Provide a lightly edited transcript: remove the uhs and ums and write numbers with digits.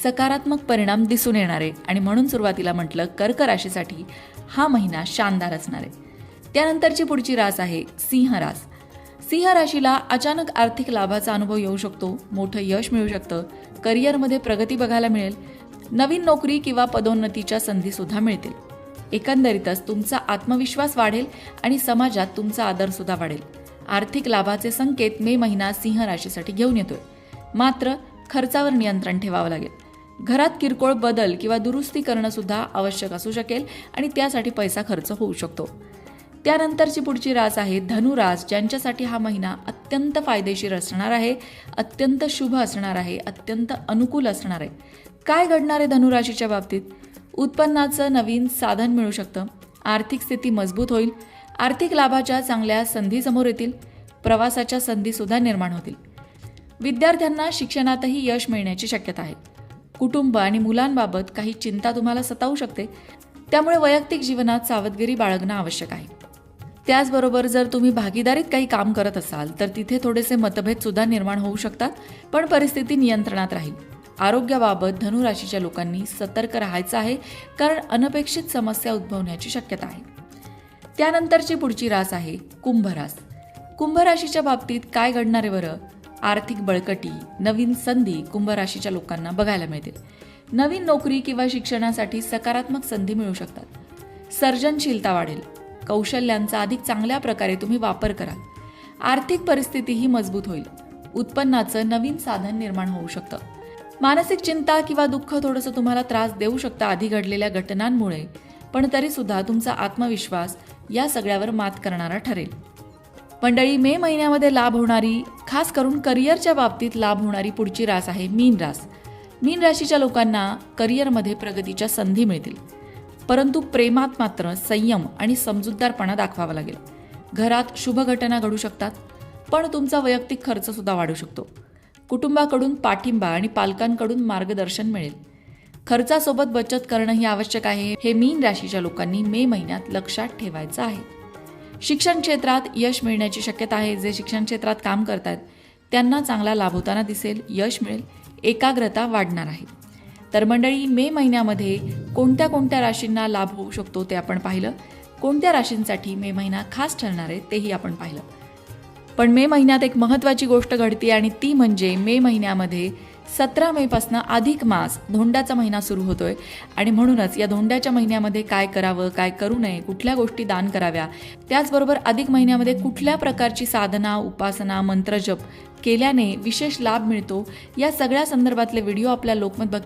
सकारात्मक परिणाम दिसून येणार आहे आणि म्हणून सुरुवातीला म्हटलं कर्क राशीसाठी हा महिना शानदार असणार आहे. त्यानंतरची पुढची रास आहे सिंह रास. सिंह राशीला अचानक आर्थिक लाभाचा अनुभव येऊ शकतो, मोठं यश मिळू शकतं, करिअरमध्ये प्रगती बघायला मिळेल, नवीन नोकरी किंवा पदोन्नतीच्या संधी सुद्धा मिळतील. एकंदरीतच तुमचा आत्मविश्वास वाढेल आणि समाजात तुमचा आदर सुद्धा वाढेल. आर्थिक लाभाचे संकेत मे महिना सिंह राशीसाठी घेऊन येतोय. मात्र खर्चावर नियंत्रण ठेवावं लागेल. घरात किरकोळ बदल किंवा दुरुस्ती करणं सुद्धा आवश्यक असू शकेल आणि त्यासाठी पैसा खर्च होऊ शकतो. त्यानंतरची पुढची रास आहे धनुरास, ज्यांच्यासाठी हा महिना अत्यंत फायदेशीर असणार आहे, अत्यंत शुभ असणार आहे, अत्यंत अनुकूल असणार आहे. काय घडणार आहे धनुराशीच्या बाबतीत? उत्पन्नाचं नवीन साधन मिळू शकतं, आर्थिक स्थिती मजबूत होईल, आर्थिक लाभाच्या चांगल्या संधी समोर येतील, प्रवासाच्या संधीसुद्धा निर्माण होतील. विद्यार्थ्यांना शिक्षणातही यश मिळण्याची शक्यता आहे. कुटुंब आणि मुलांबाबत काही चिंता तुम्हाला सतावू शकते, त्यामुळे वैयक्तिक जीवनात सावधगिरी बाळगणं आवश्यक आहे. त्याचबरोबर जर तुम्ही भागीदारीत काही काम करत असाल तर तिथे थोडेसे मतभेद सुद्धा निर्माण होऊ शकतात, पण परिस्थिती नियंत्रणात राहील. आरोग्याबाबत धनुराशीच्या लोकांनी सतर्क राहायचं आहे, कारण अनपेक्षित समस्या उद्भवण्याची शक्यता आहे. त्यानंतरची पुढची रास आहे कुंभ रास. कुंभ राशीच्या बाबतीत काय घडणार आहे बरं? आर्थिक बळकटी, नवीन संधी कुंभ राशीच्या लोकांना बघायला मिळतील. नवीन नोकरी किंवा शिक्षणासाठी सकारात्मक संधी मिळू शकतात. सर्जनशीलता वाढेल, कौशल्यांचा अधिक चांगल्या प्रकारे तुम्ही वापर कराल. आर्थिक परिस्थितीही मजबूत होईल. उत्पन्नाचं नवीन साधन निर्माण होऊ शकतं. मानसिक चिंता किंवा दुःख थोडंसं तुम्हाला त्रास देऊ शकतं आधी घडलेल्या घटनांमुळे, पण तरीसुद्धा तुमचा आत्मविश्वास या सगळ्यावर मात करणारा ठरेल. मंडळी, मे महिन्यामध्ये लाभ होणारी, खास करून करिअरच्या बाबतीत लाभ होणारी पुढची रास आहे मीन रास. मीन राशीच्या लोकांना करिअरमध्ये प्रगतीच्या संधी मिळतील, परंतु प्रेमात मात्र संयम आणि समजूतदारपणा दाखवावा लागेल. घरात शुभ घटना घडू शकतात, पण तुमचा वैयक्तिक खर्च सुद्धा वाढू शकतो. कुटुंबाकडून पाठिंबा आणि पालकांकडून मार्गदर्शन मिळेल. खर्चासोबत बचत करणंही आवश्यक आहे, हे मीन राशीच्या लोकांनी मे महिन्यात लक्षात ठेवायचं आहे. शिक्षण क्षेत्रात यश मिळण्याची शक्यता आहे. जे शिक्षण क्षेत्रात काम करतात त्यांना चांगला लाभ होताना दिसेल, यश मिळेल, एकाग्रता वाढणार आहे. तर मंडळी, मे महिन्यामध्ये कोणत्या कोणत्या राशींना लाभ होऊ शकतो ते आपण पाहिलं. कोणत्या राशींसाठी मे महिना खास ठरणार आहे तेही आपण पाहिलं. पण मे महिन्यात एक महत्त्वाची गोष्ट घडते आणि ती म्हणजे मे महिन्यामध्ये 17 मेपासून अधिक मास, धोंड्याचा महिना सुरू होतोय आणि म्हणूनच या धोंड्याच्या महिन्यामध्ये काय करावं, काय करू नये, कुठल्या गोष्टी दान कराव्या, त्याचबरोबर अधिक महिन्यामध्ये कुठल्या प्रकारची साधना, उपासना, मंत्रजप केल्याने विशेष लाभ मिळतो, या सगळ्या संदर्भातले व्हिडिओ आपल्या लोकमत